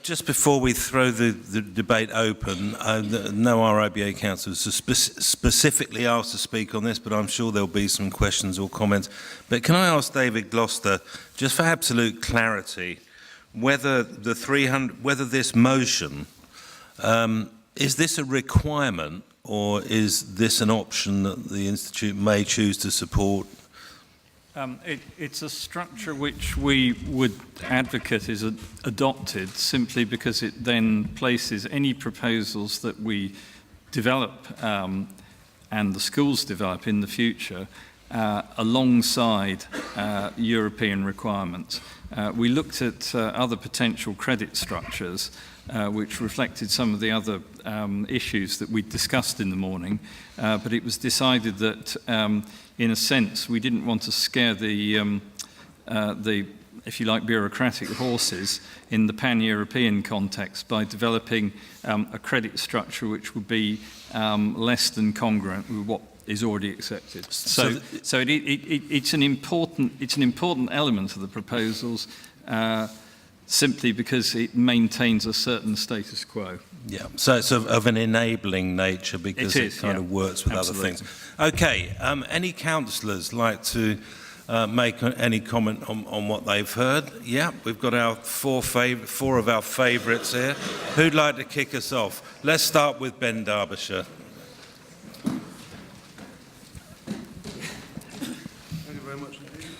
Just before we throw the debate open, no RIBA councillors specifically asked to speak on this, but I'm sure there'll be some questions or comments. But can I ask David Gloucester, just for absolute clarity, whether this motion, is this a requirement or is this an option that the Institute may choose to support? It's a structure which we would advocate is adopted simply because it then places any proposals that we develop and the schools develop in the future alongside European requirements. We looked at other potential credit structures which reflected some of the other issues that we discussed in the morning, but it was decided that in a sense, we didn't want to scare the, if you like, bureaucratic horses in the pan-European context by developing a credit structure which would be less than congruent with what is already accepted. So it's an important element of the proposals, simply because it maintains a certain status quo. Yeah, so it's of an enabling nature because it kind of works with other things. Okay, any councillors like to make any comment on what they've heard? Yeah, we've got our four of our favourites here. Who'd like to kick us off? Let's start with Ben Derbyshire. Thank you very much indeed.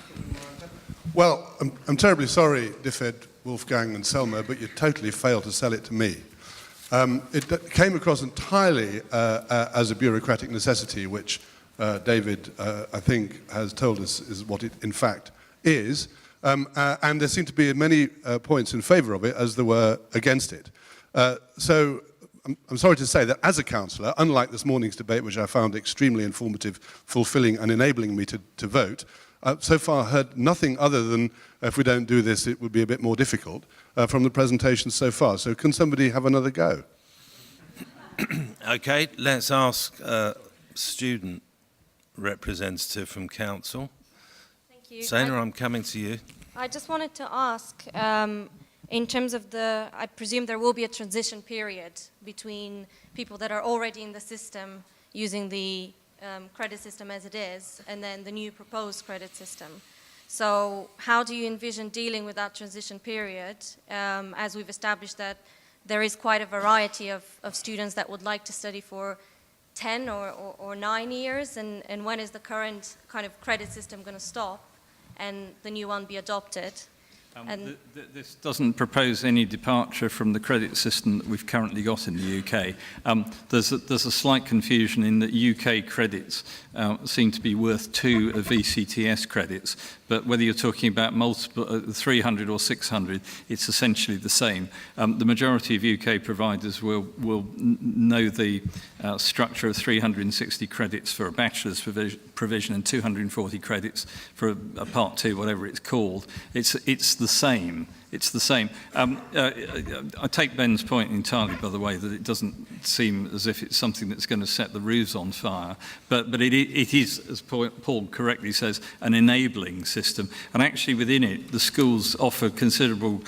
Well, I'm terribly sorry, Diffed, Wolfgang and Selma, but you totally failed to sell it to me. It came across entirely as a bureaucratic necessity, which David, I think, has told us is what it in fact is. And there seemed to be many points in favour of it as there were against it. So I'm sorry to say that as a councillor, unlike this morning's debate, which I found extremely informative, fulfilling and enabling me to vote, so far heard nothing other than if we don't do this, it would be a bit more difficult from the presentation so far. So can somebody have another go? Okay, let's ask a student representative from council. Thank you. Zaina, I'm coming to you. I just wanted to ask, in terms of I presume there will be a transition period between people that are already in the system using the credit system as it is, and then the new proposed credit system. So how do you envision dealing with that transition period, as we've established that there is quite a variety of students that would like to study for 10 or 9 years, and when is the current kind of credit system going to stop and the new one be adopted? This doesn't propose any departure from the credit system that we've currently got in the UK. There's a slight confusion in that UK credits seem to be worth 2 of VCTS credits, but whether you're talking about multiple 300 or 600, it's essentially the same. The majority of UK providers will know the structure of 360 credits for a bachelor's provision and 240 credits for a part 2, whatever it's called. It's the same. It's the same. I take Ben's point entirely, by the way, that it doesn't seem as if it's something that's going to set the roofs on fire, but it is, as Paul correctly says, an enabling system. And actually within it, the schools offer considerable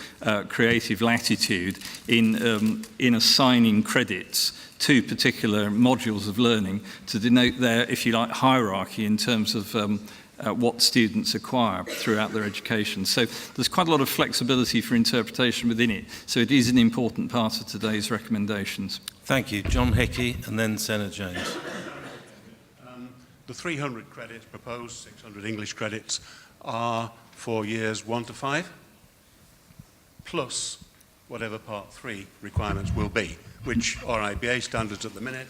creative latitude in assigning credits to particular modules of learning to denote their, if you like, hierarchy in terms of what students acquire throughout their education. So there's quite a lot of flexibility for interpretation within it. So it is an important part of today's recommendations. Thank you. John Hickey and then Senator James. The 300 credits proposed, 600 English credits, are for years 1 to 5, plus whatever Part 3 requirements will be, which RIBA standards at the minute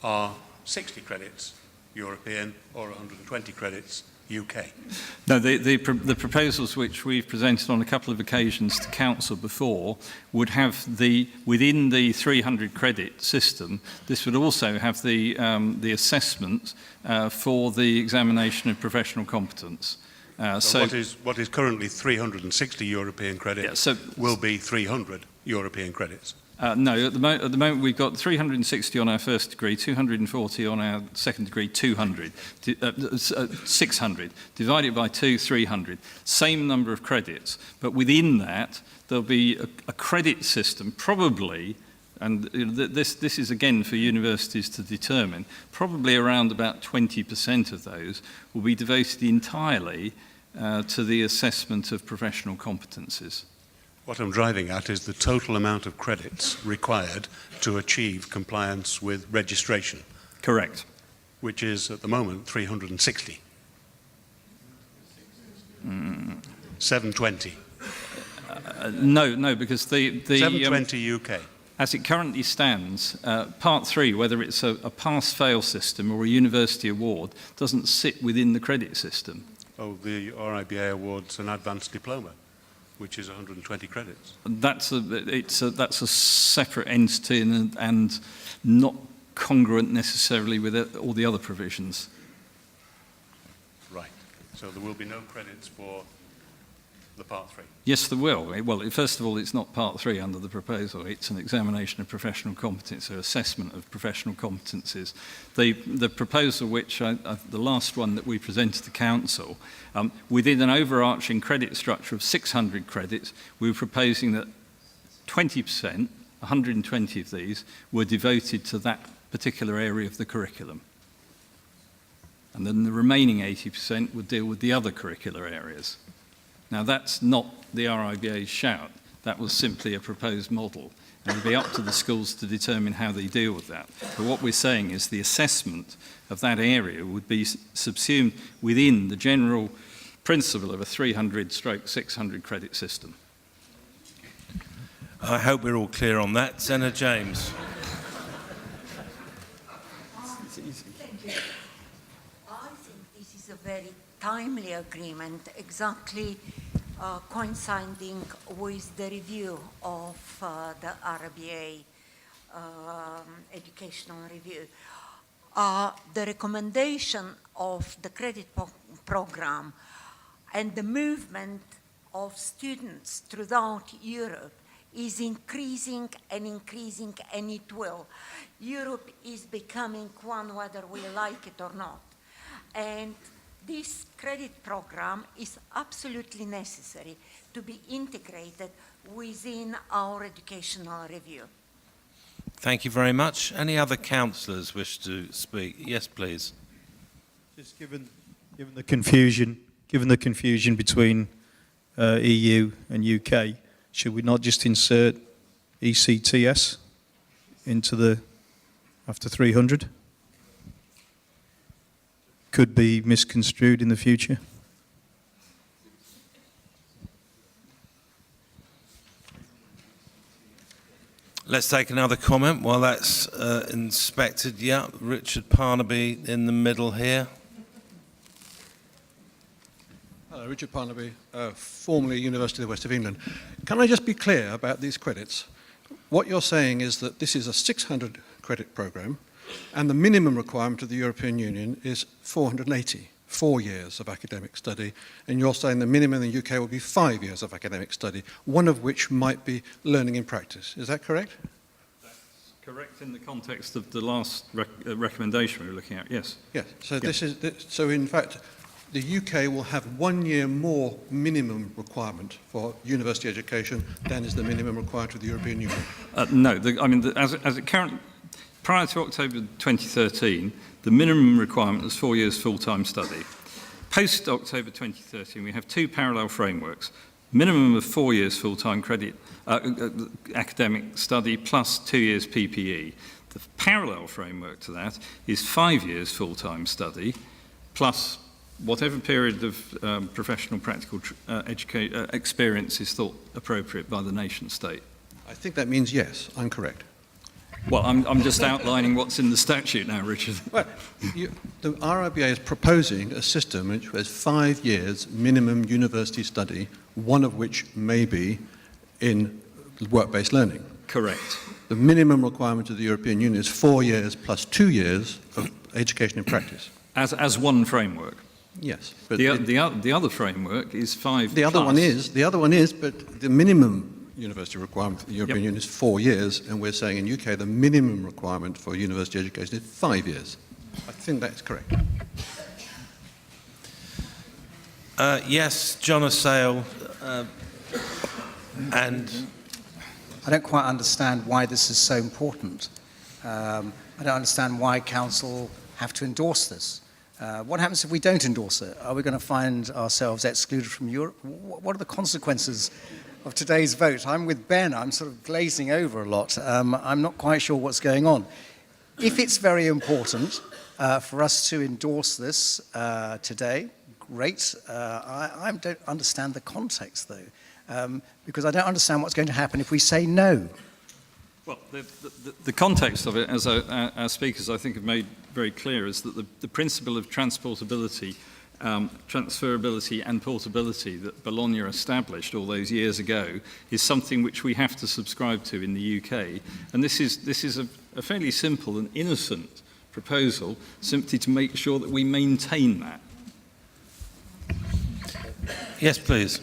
are 60 credits European or 120 credits UK. No, the proposals which we've presented on a couple of occasions to Council before would have within the 300 credit system, this would also have the assessment for the examination of professional competence. So what is currently 360 European credits will be 300 European credits. No, at the moment we've got 360 on our first degree, 240 on our second degree, 600. Divided by 2, 300. Same number of credits, but within that there'll be a credit system, probably, and this is again for universities to determine, probably around about 20% of those will be devoted entirely to the assessment of professional competencies. What I'm driving at is the total amount of credits required to achieve compliance with registration. Correct. Which is, at the moment, 360. 720. No, because the 720 UK. As it currently stands, Part 3, whether it's a pass-fail system or a university award, doesn't sit within the credit system. Oh, the RIBA award's an advanced diploma, which is 120 credits. That's a separate entity and not congruent necessarily with all the other provisions. Right. So there will be no credits for the Part 3? Yes, there will. Well, first of all, it's not Part 3 under the proposal. It's an examination of professional competence, or assessment of professional competencies. The proposal, which the last one that we presented to Council, within an overarching credit structure of 600 credits, we were proposing that 20%, 120 of these, were devoted to that particular area of the curriculum. And then the remaining 80% would deal with the other curricular areas. Now, that's not the RIBA's shout. That was simply a proposed model. And it would be up to the schools to determine how they deal with that. But what we're saying is the assessment of that area would be subsumed within the general principle of a 300/600 credit system. I hope we're all clear on that. Senator James. Thank you. I think this is a very timely agreement, exactly coinciding with the review of the RIBA educational review. The recommendation of the credit program and the movement of students throughout Europe is increasing, and it will. Europe is becoming one whether we like it or not. And this credit program is absolutely necessary to be integrated within our educational review. Thank you very much. Any other councillors wish to speak? Yes, please. Just given the confusion between EU and UK, should we not just insert ECTS into the after 300? Could be misconstrued in the future. Let's take another comment while that's inspected. Yeah, Richard Barnaby in the middle here. Hello, Richard Barnaby, formerly University of the West of England. Can I just be clear about these credits? What you're saying is that this is a 600 credit programme, and the minimum requirement of the European Union is 480, 4 years of academic study, and you're saying the minimum in the UK will be 5 years of academic study, one of which might be learning in practice. Is that correct? That's correct in the context of the last recommendation we were looking at, yes. Yes, so so in fact, the UK will have 1 year more minimum requirement for university education than is the minimum required of the European Union. No, as it currently, prior to October 2013, the minimum requirement was 4 years full-time study. Post-October 2013, we have two parallel frameworks. Minimum of 4 years full-time credit academic study plus 2 years PPE. The parallel framework to that is 5 years full-time study plus whatever period of professional practical experience is thought appropriate by the nation state. I think that means yes, I'm correct. Well, I'm just outlining what's in the statute now, Richard. Well, the RIBA is proposing a system which has 5 years minimum university study, one of which may be in work-based learning. Correct. The minimum requirement of the European Union is 4 years plus 2 years of education in practice. As one framework. Yes, but the other framework is 5. The other one is, but the minimum university requirement for the European Union is 4 years, and we're saying in UK the minimum requirement for university education is 5 years. I think that's correct. Yes, John Assael, and I don't quite understand why this is so important. I don't understand why Council have to endorse this. What happens if we don't endorse it? Are we going to find ourselves excluded from Europe? What are the consequences of today's vote? I'm with Ben. I'm sort of glazing over a lot. I'm not quite sure what's going on. If it's very important for us to endorse this today, great. I don't understand the context, though, because I don't understand what's going to happen if we say no. Well, the context of it, as our speakers I think have made very clear, is that the principle of transportability, transferability and portability that Bologna established all those years ago is something which we have to subscribe to in the UK. And this is a fairly simple and innocent proposal, simply to make sure that we maintain that. yes, please.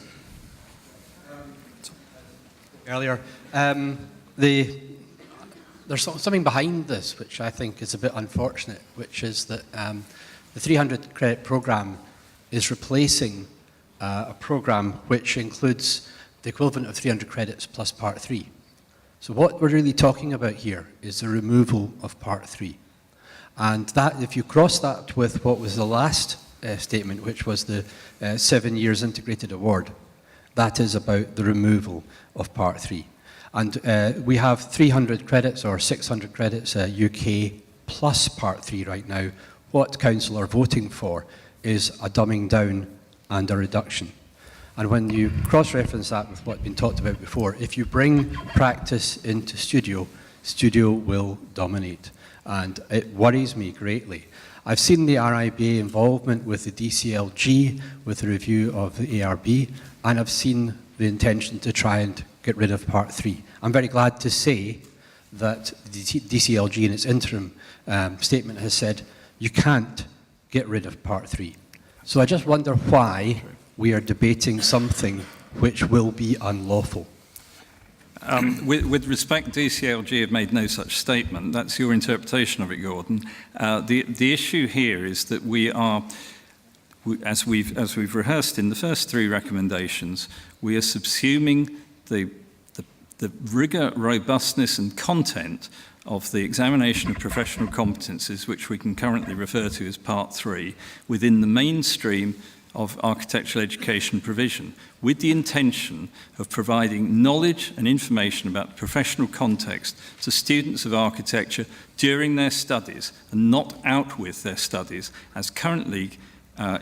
Earlier, there's something behind this which I think is a bit unfortunate, which is that the 300 credit programme is replacing a programme which includes the equivalent of 300 credits plus Part 3. So what we're really talking about here is the removal of Part 3. And that, if you cross that with what was the last statement, which was the 7 years integrated award, that is about the removal of Part 3. And we have 300 credits or 600 credits UK plus Part 3 right now. What Council are voting for is a dumbing down and a reduction. And when you cross-reference that with what's been talked about before, if you bring practice into studio, studio will dominate. And it worries me greatly. I've seen the RIBA involvement with the DCLG, with the review of the ARB, and I've seen the intention to try and get rid of Part 3. I'm very glad to say that the DCLG in its interim statement has said you can't get rid of Part 3. So I just wonder why we are debating something which will be unlawful. With respect, DCLG have made no such statement. That's your interpretation of it, Gordon. The issue here is that we are, as we've rehearsed in the first three recommendations, we are subsuming the rigour, robustness and content of the examination of professional competencies, which we can currently refer to as Part 3, within the mainstream of architectural education provision, with the intention of providing knowledge and information about the professional context to students of architecture during their studies and not out with their studies, as currently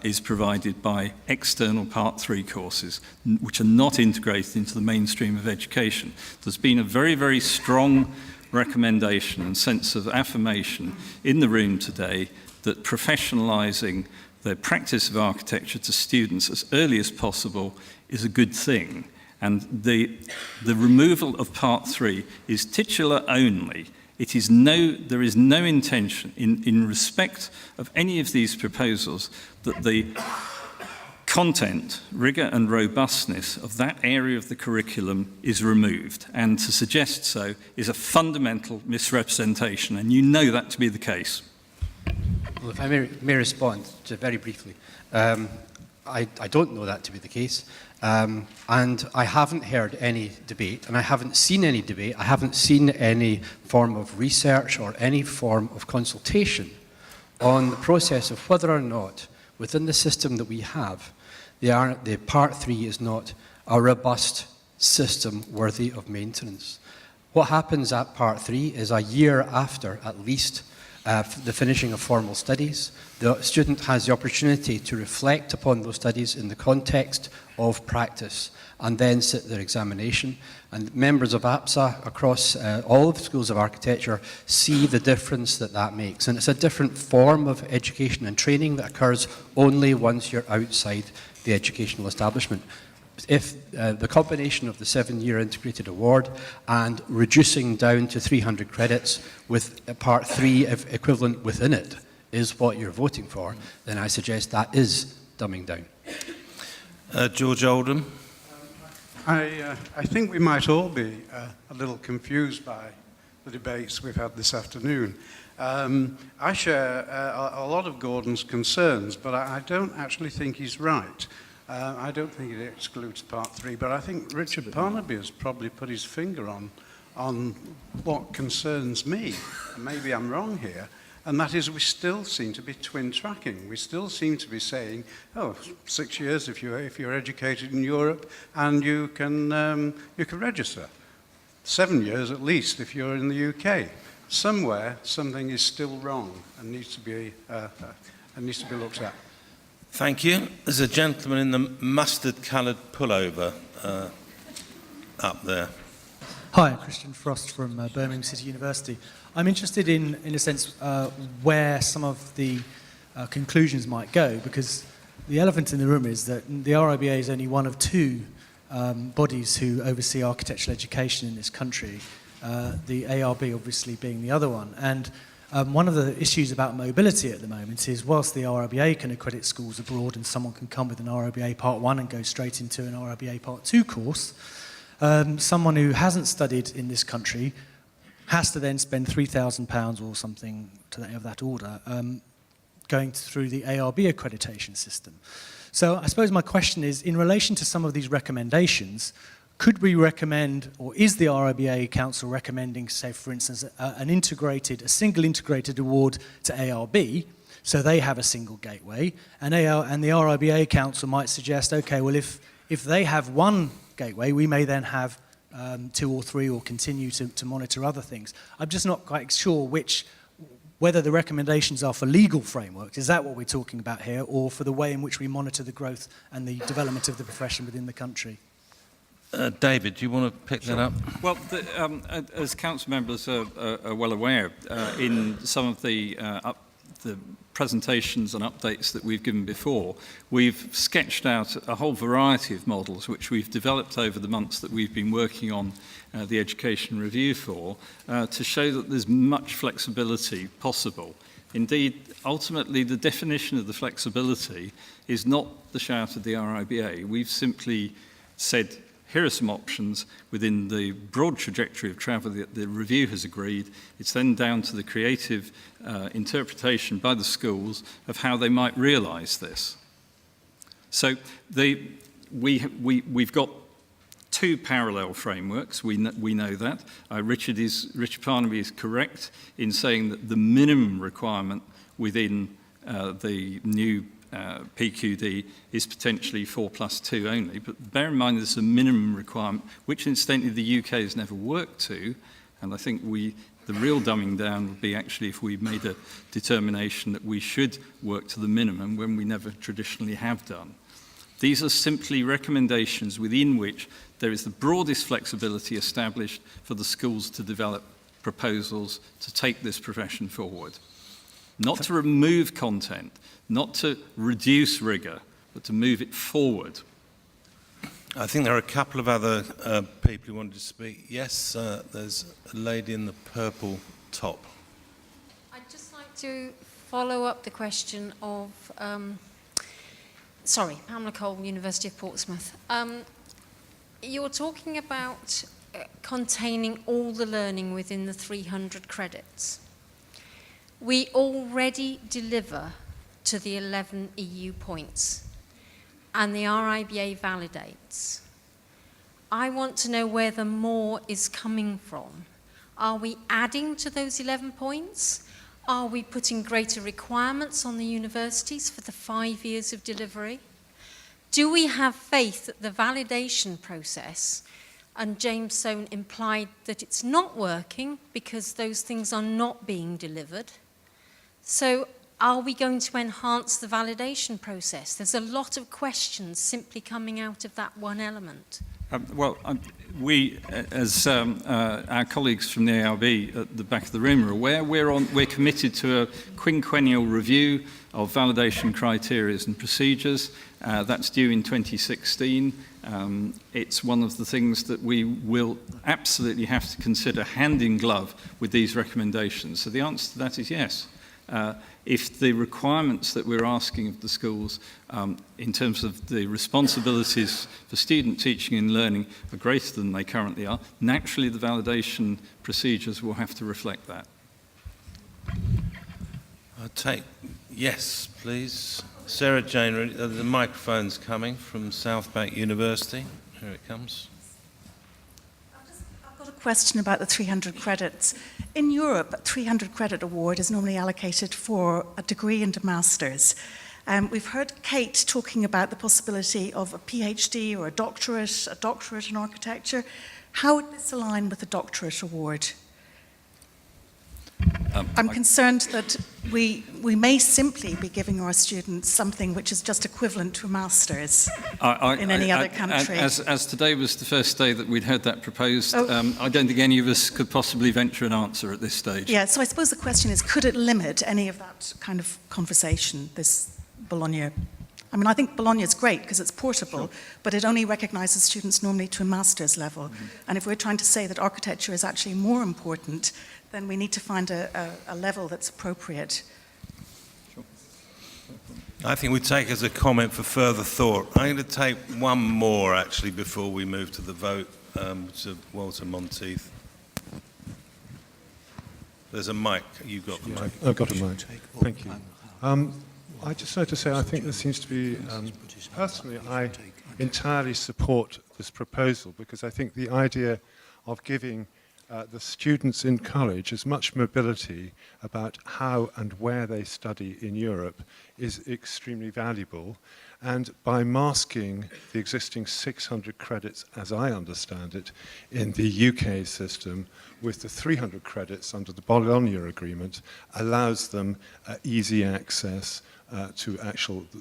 is provided by external Part 3 courses, which are not integrated into the mainstream of education. There's been a very, very strong recommendation and sense of affirmation in the room today that professionalising the practice of architecture to students as early as possible is a good thing. And the removal of Part 3 is titular only. There is no intention in respect of any of these proposals that the content, rigour and robustness of that area of the curriculum is removed. And to suggest so is a fundamental misrepresentation, and you know that to be the case. Well, if I may respond very briefly. I don't know that to be the case. And I haven't heard any debate, and I haven't seen any debate. I haven't seen any form of research or any form of consultation on the process of whether or not, within the system that we have, the Part 3 is not a robust system worthy of maintenance. What happens at Part 3 is a year after, at least, the finishing of formal studies, the student has the opportunity to reflect upon those studies in the context of practice and then sit their examination. And members of APSA across all of the schools of architecture see the difference that that makes. And it's a different form of education and training that occurs only once you're outside the educational establishment. If the combination of the 7-year integrated award and reducing down to 300 credits with Part 3 equivalent within it is what you're voting for, then I suggest that is dumbing down. George Oldham. I think we might all be a little confused by the debates we've had this afternoon. I share a lot of Gordon's concerns, but I don't actually think he's right. I don't think it excludes Part 3, but I think Richard Barnaby has probably put his finger on what concerns me. Maybe I'm wrong here. And that is, we still seem to be twin tracking. We still seem to be saying, oh, 6 years if you're educated in Europe and you can register. 7 years at least if you're in the UK. Somewhere something is still wrong and needs to be looked at. Thank you. There's a gentleman in the mustard-coloured pullover up there. Hi, Christian Frost from Birmingham City University. I'm interested in a sense, where some of the conclusions might go, because the elephant in the room is that the RIBA is only one of two bodies who oversee architectural education in this country, the ARB obviously being the other one. And one of the issues about mobility at the moment is, whilst the RIBA can accredit schools abroad and someone can come with an RIBA Part 1 and go straight into an RIBA Part 2 course, someone who hasn't studied in this country has to then spend £3,000 or something of that order going through the ARB accreditation system. So I suppose my question is, in relation to some of these recommendations, could we recommend, or is the RIBA Council recommending, say, for instance, a single integrated award to ARB, so they have a single gateway, and the RIBA Council might suggest, okay, well, if they have one gateway, we may then have 2 or 3 or continue to monitor other things. I'm just not quite sure whether the recommendations are for legal frameworks, is that what we're talking about here, or for the way in which we monitor the growth and the development of the profession within the country? David, do you want to pick that up? Well, as council members are well aware, in some of the presentations and updates that we've given before, we've sketched out a whole variety of models which we've developed over the months that we've been working on the education review for, to show that there's much flexibility possible. Indeed, ultimately, the definition of the flexibility is not the shout of the RIBA. We've simply said, here are some options within the broad trajectory of travel that the review has agreed. It's then down to the creative interpretation by the schools of how they might realise this. So we've got 2 parallel frameworks. We know that. Richard Barnaby is correct in saying that the minimum requirement within the new PQD is potentially 4+2 only, but bear in mind there's a minimum requirement, which incidentally the UK has never worked to, and I think the real dumbing down would be actually if we made a determination that we should work to the minimum when we never traditionally have done. These are simply recommendations within which there is the broadest flexibility established for the schools to develop proposals to take this profession forward. Not to remove content, not to reduce rigour, but to move it forward. I think there are a couple of other people who wanted to speak. Yes, there's a lady in the purple top. I'd just like to follow up the question of, Pamela Cole, University of Portsmouth. You're talking about containing all the learning within the 300 credits. We already deliver to the 11 EU points, and the RIBA validates. I want to know where the more is coming from. Are we adding to those 11 points? Are we putting greater requirements on the universities for the 5 years of delivery? Do we have faith that the validation process, and James Soane implied that it's not working because those things are not being delivered. So are we going to enhance the validation process? There's a lot of questions simply coming out of that one element. We, as our colleagues from the ARB at the back of the room are aware, we're committed to a quinquennial review of validation criteria and procedures. That's due in 2016. It's one of the things that we will absolutely have to consider hand in glove with these recommendations. So the answer to that is yes. if the requirements that we're asking of the schools in terms of the responsibilities for student teaching and learning are greater than they currently are, naturally the validation procedures will have to reflect that. I'll take, yes, please. Sarah Jane, the microphone's coming from South Bank University. Here it comes. I've got a question about the 300 credits. In Europe, a 300 credit award is normally allocated for a degree and a master's. We've heard Kate talking about the possibility of a PhD or a doctorate in architecture. How would this align with the doctorate award? I'm concerned that we may simply be giving our students something which is just equivalent to a master's in any other country. As today was the first day that we'd heard that proposed, I don't think any of us could possibly venture an answer at this stage. Yeah, so I suppose the question is, could it limit any of that kind of conversation, this Bologna? I mean, I think Bologna is great because it's portable, but it only recognises students normally to a master's level. And if we're trying to say that architecture is actually more important, then we need to find a level that's appropriate. I think we take as a comment for further thought. I'm going to take one more, actually, before we move to the vote, to Walter Monteith. There's a mic. You've got the mic. I've got a mic. Thank you. I just like to say I think there seems to be, personally, I entirely support this proposal because I think the idea of giving the students in college as much mobility about how and where they study in Europe is extremely valuable. And by masking the existing 600 credits, as I understand it, in the UK system, with the 300 credits under the Bologna Agreement, allows them easy access to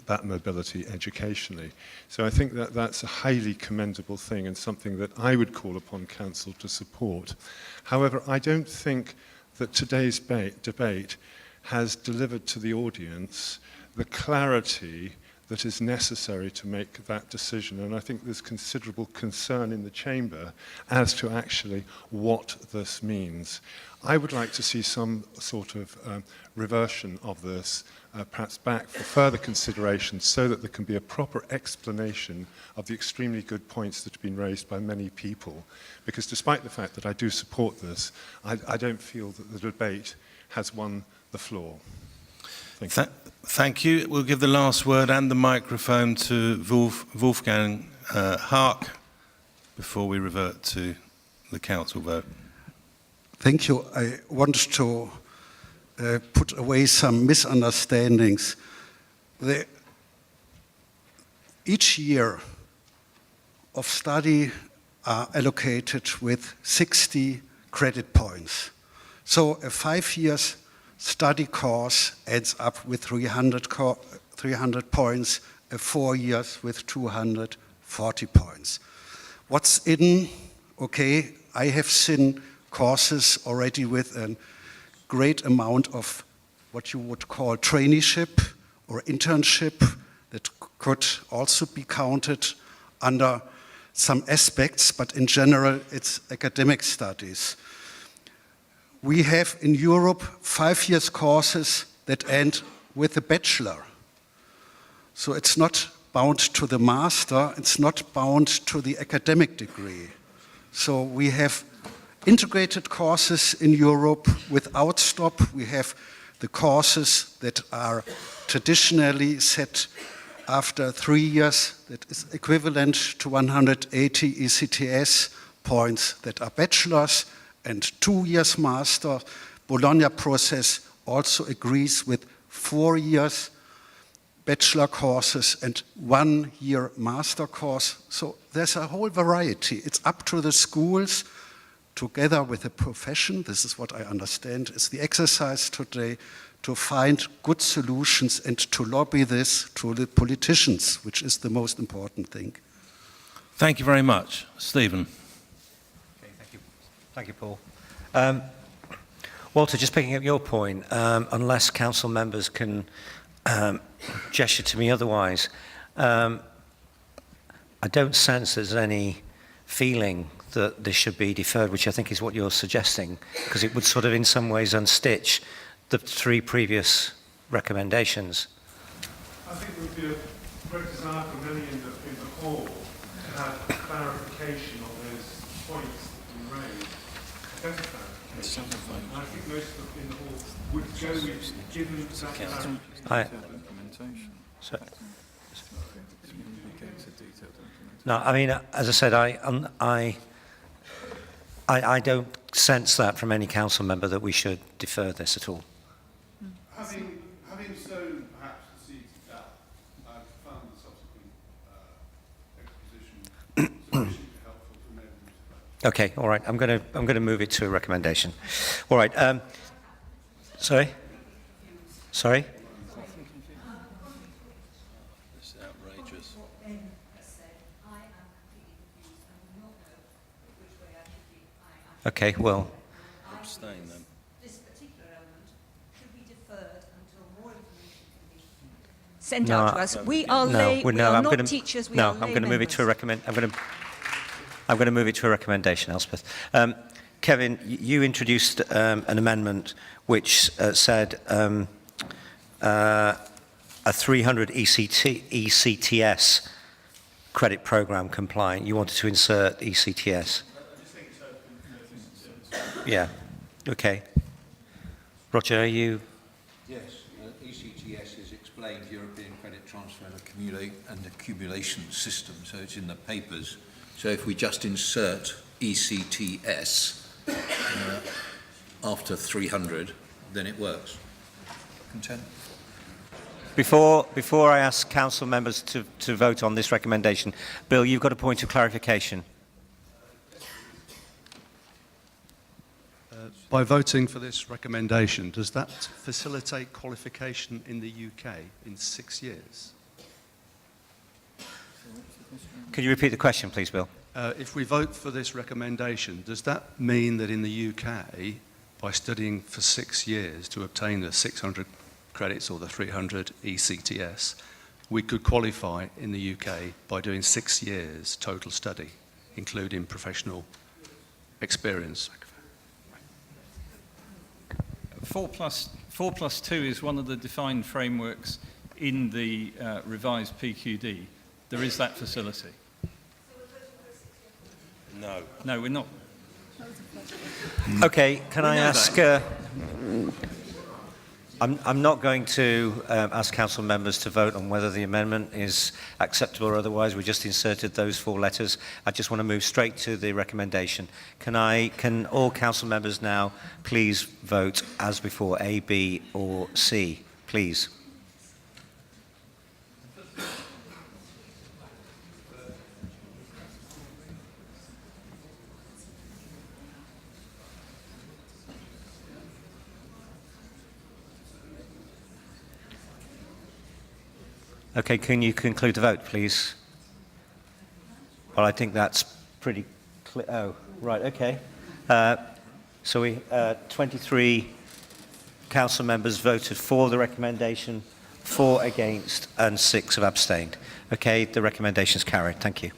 that mobility educationally. So I think that that's a highly commendable thing and something that I would call upon Council to support. However, I don't think that today's debate has delivered to the audience the clarity that is necessary to make that decision. And I think there's considerable concern in the chamber as to actually what this means. I would like to see some sort of reversion of this, perhaps back for further consideration so that there can be a proper explanation of the extremely good points that have been raised by many people. Because despite the fact that I do support this, I don't feel that the debate has won the floor. Thank you. Thank you. We'll give the last word and the microphone to Wolfgang Haak before we revert to the council vote. Thank you. I want to put away some misunderstandings. Each year of study are allocated with 60 credit points. So a 5 years study course adds up with 300 points, 4 years with 240 points. What's in? Okay, I have seen courses already with a great amount of what you would call traineeship or internship that could also be counted under some aspects, but in general it's academic studies. We have in Europe 5 years courses that end with a bachelor. So it's not bound to the master, it's not bound to the academic degree. So we have integrated courses in Europe without stop. We have the courses that are traditionally set after 3 years, that is equivalent to 180 ECTS points that are bachelors, and 2 years master. Bologna process also agrees with 4 years bachelor courses and 1 year master course. So there's a whole variety. It's up to the schools together with the profession. This is what I understand is the exercise today, to find good solutions and to lobby this to the politicians, which is the most important thing. Thank you very much. Stephen. Okay, thank you. Thank you, Paul. Walter, just picking up your point, unless council members can gesture to me otherwise, I don't sense there's any feeling that this should be deferred, which I think is what you're suggesting, because it would sort of in some ways unstitch the 3 previous recommendations. I think there would be a great desire for many in the hall to have clarification on those points that have been raised. Better clarification. And I think most of in the hall would go with given that clarification. No, I mean, as I said, I don't sense that from any council member that we should defer this at all. Having sown perhaps the seeds of doubt, I've found the subsequent exposition sufficiently helpful to enable me to vote. Okay, all right. I'm going to move it to a recommendation. All right. Sorry. Sorry. This is outrageous. Okay. Well. Abstain then. This particular element should be deferred until more information can be sent No, out to us. We are lay, we are I'm not gonna, teachers, we no, are I'm lay going to move it to a members. I'm going to move it to a recommendation, Elspeth. Kevin, you introduced an amendment which said a 300 ECTS credit program compliant. You wanted to insert ECTS. Yeah. Okay. Roger, are you? Yes, ECTS is explained European Credit Transfer and Accumulation System, so it's in the papers. So if we just insert ECTS after 300, then it works. Content? Before I ask council members to vote on this recommendation, Bill, you've got a point of clarification. By voting for this recommendation, does that facilitate qualification in the UK in 6 years? Could you repeat the question, please, Bill? If we vote for this recommendation, does that mean that in the UK, by studying for 6 years to obtain the 600 credits or the 300 ECTS, we could qualify in the UK by doing 6 years total study, including professional experience? 4 plus 2 is one of the defined frameworks in the revised PQD. There is that facility. No. No, we're not. Okay, can I ask... I'm not going to ask council members to vote on whether the amendment is acceptable or otherwise. We just inserted those 4 letters. I just want to move straight to the recommendation. Can all council members now please vote as before, A, B or C, please? Okay, can you conclude the vote, please? Well, I think that's pretty clear. Oh, right, okay. So 23 council members voted for the recommendation, 4 against, and 6 have abstained. Okay, the recommendation is carried. Thank you.